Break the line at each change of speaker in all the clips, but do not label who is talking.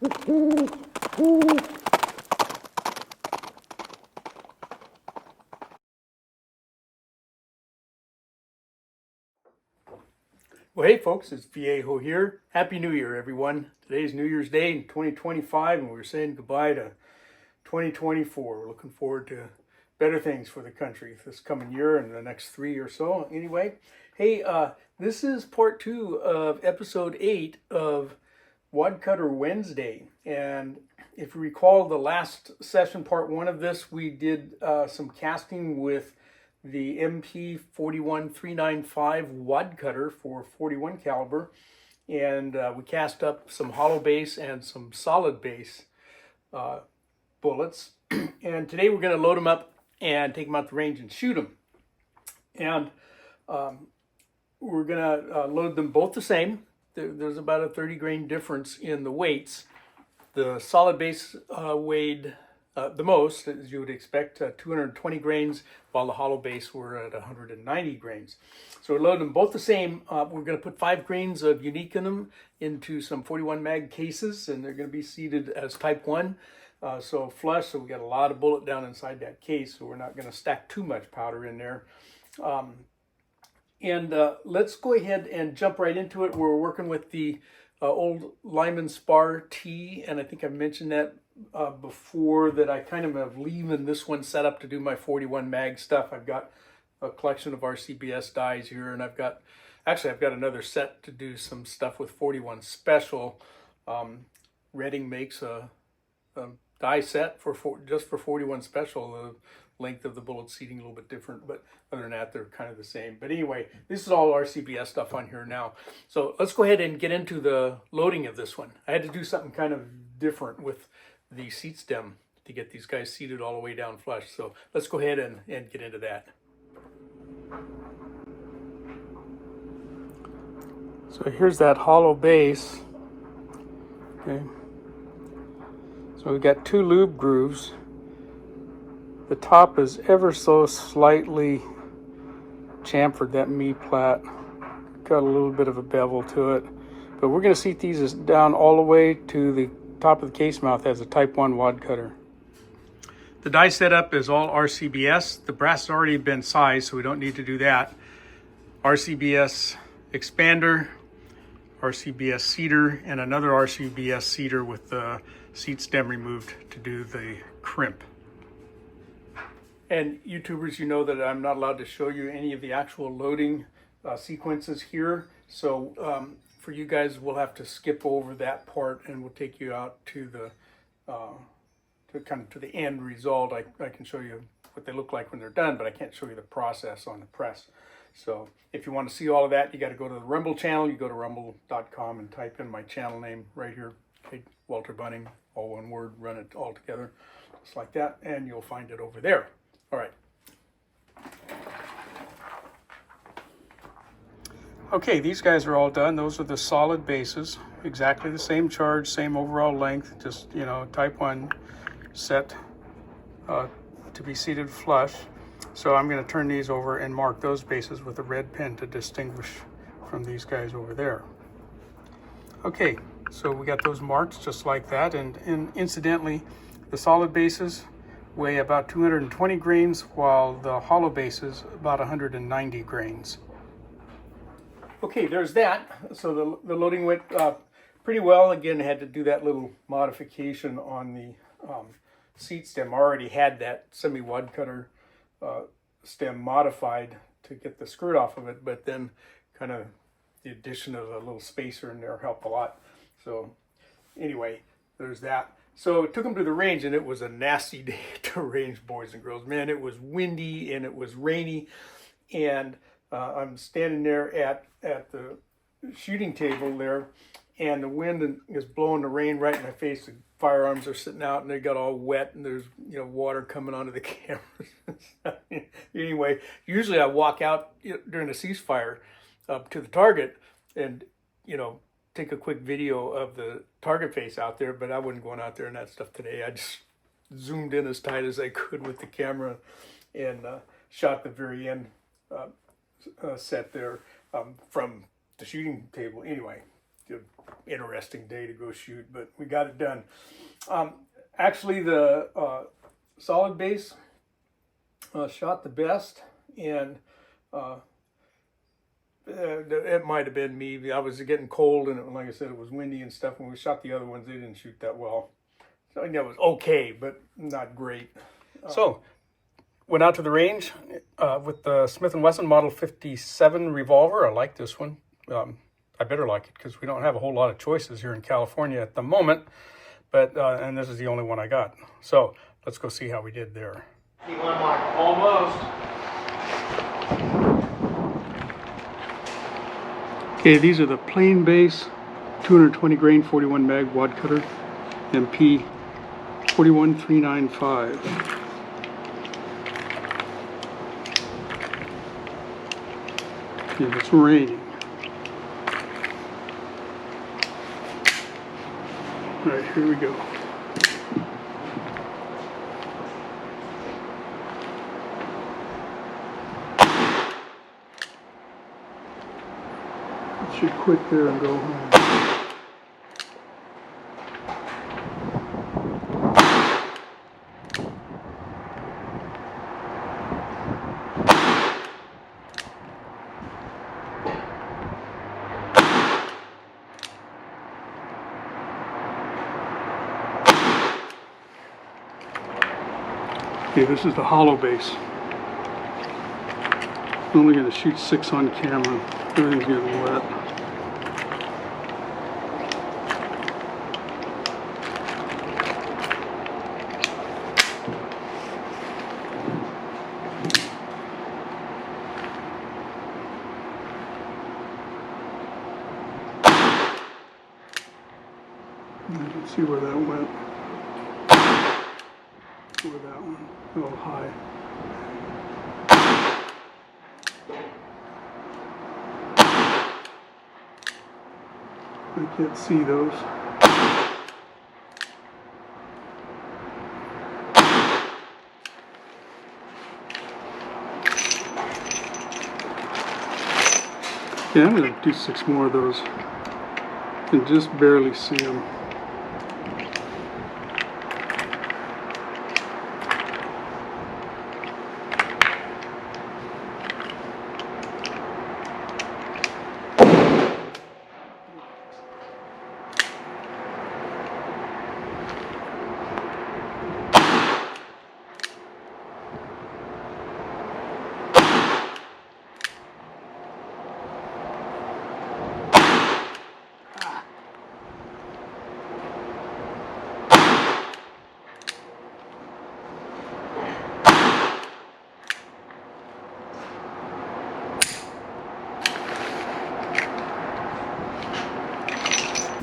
Well, hey folks, it's Viejo here. Happy New Year, everyone. Today's New Year's Day in 2025, and we're saying goodbye to 2024. We're looking forward to better things for the country this coming year and the next 3 or so. Anyway, hey, this is part 2 of episode 8 of Wadcutter Wednesday. And if you recall the last session, part 1 of this, we did some casting with the MP 41395 wadcutter for 41 caliber, and we cast up some hollow base and some solid base bullets. And today we're going to load them up and take them out the range and shoot them. And we're going to load them both the same. There's about a 30 grain difference in the weights. The solid base weighed the most, as you would expect, 220 grains, while the hollow base were at 190 grains. So we're loading them both the same. We're going to put 5 grains of unique in them into some 41 mag cases, and they're going to be seated as type 1. So flush, so we got a lot of bullet down inside that case, so we're not going to stack too much powder in there. Let's go ahead and jump right into it. We're working with the old Lyman Spar T, and I think I've mentioned that before, that I kind of am leaving this one set up to do my 41 mag stuff. I've got a collection of RCBS dies here, and I've got another set to do some stuff with 41 special. Redding makes a die set just for 41 special. The length of the bullet seating a little bit different, but other than that, they're kind of the same. But anyway, this is all RCBS stuff on here now. So let's go ahead and get into the loading of this one. I had to do something kind of different with the seat stem to get these guys seated all the way down flush. So let's go ahead and get into that. So here's that hollow base. Okay. So we've got 2 lube grooves. The top is ever so slightly chamfered, that me-plat. Got a little bit of a bevel to it. But we're going to seat these down all the way to the top of the case mouth as a type 1 wadcutter. The die setup is all RCBS. The brass has already been sized, so we don't need to do that. RCBS expander, RCBS seater, and another RCBS seater with the seat stem removed to do the crimp. And YouTubers, you know that I'm not allowed to show you any of the actual loading sequences here. So for you guys, we'll have to skip over that part, and we'll take you out to the end result. I can show you what they look like when they're done, but I can't show you the process on the press. So if you want to see all of that, you got to go to the Rumble channel. You go to rumble.com and type in my channel name right here, okay, Walter Bunning, all one word, run it all together, just like that, and you'll find it over there. All right. Okay, these guys are all done. Those are the solid bases, exactly the same charge, same overall length, just, you know, type 1 set to be seated flush. So I'm going to turn these over and mark those bases with a red pen to distinguish from these guys over there. Okay, so we got those marked just like that, and incidentally, the solid bases weigh about 220 grains, while the hollow bases about 190 grains. Okay, there's that. So the loading went pretty well. Again, I had to do that little modification on the seat stem. I already had that semi-wadcutter stem modified to get the skirt off of it, but then kind of the addition of a little spacer in there helped a lot. So anyway, there's that. So it took them to the range, and it was a nasty day to range, boys and girls. Man, it was windy and it was rainy, and I'm standing there at the shooting table there, and the wind is blowing the rain right in my face. The firearms are sitting out, and they got all wet, and there's, you know, water coming onto the cameras. Anyway, usually I walk out during a ceasefire up to the target and, you know, take a quick video of the target face out there, but I wasn't going out there and that stuff today. I just zoomed in as tight as I could with the camera and shot the very end set there from the shooting table. Anyway, interesting day to go shoot, but we got it done. Actually, the solid base shot the best, and it might have been me. I was getting cold, and like I said, it was windy and stuff. When we shot the other ones, they didn't shoot that well. So I think that was okay, but not great. So went out to the range with the Smith & Wesson Model 57 revolver. I like this one. I better like it because we don't have a whole lot of choices here in California at the moment. But and this is the only one I got. So let's go see how we did there.
Almost.
Okay, these are the plain base 220 grain 41 mag wadcutter MP 41395. And it's raining. All right, here we go. Should quit there and go home. Okay, this is the hollow base. I'm only going to shoot 6 on camera. Everything's getting wet. Let's see where that went. Where that one? Oh, high. I can't see those. Yeah, I'm going to do 6 more of those. And just barely see them.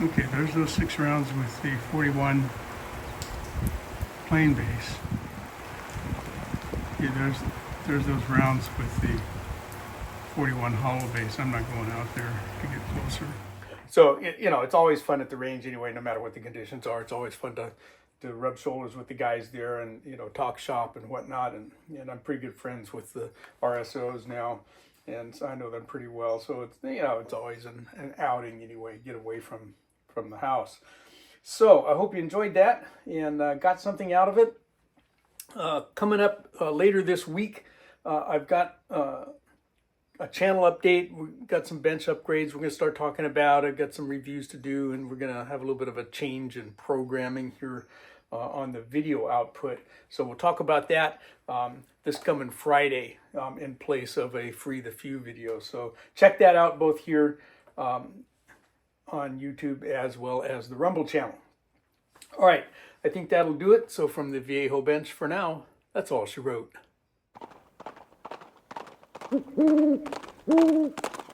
Okay, there's those 6 rounds with the 41 plain base. Okay, there's those rounds with the 41 hollow base. I'm not going out there to get closer. So, you know, it's always fun at the range anyway, no matter what the conditions are. It's always fun to rub shoulders with the guys there and, you know, talk shop and whatnot. And I'm pretty good friends with the RSOs now, and so I know them pretty well. So it's, you know, it's always an outing anyway, get away from the house. So I hope you enjoyed that and got something out of it. Coming up later this week, I've got a channel update. We've got some bench upgrades we're going to start talking about. I've got some reviews to do, and we're going to have a little bit of a change in programming here on the video output. So we'll talk about that this coming Friday in place of a Free the Few video. So check that out both here on YouTube as well as the Rumble channel. All right, I think that'll do it. So from the Viejo bench for now, that's all she wrote.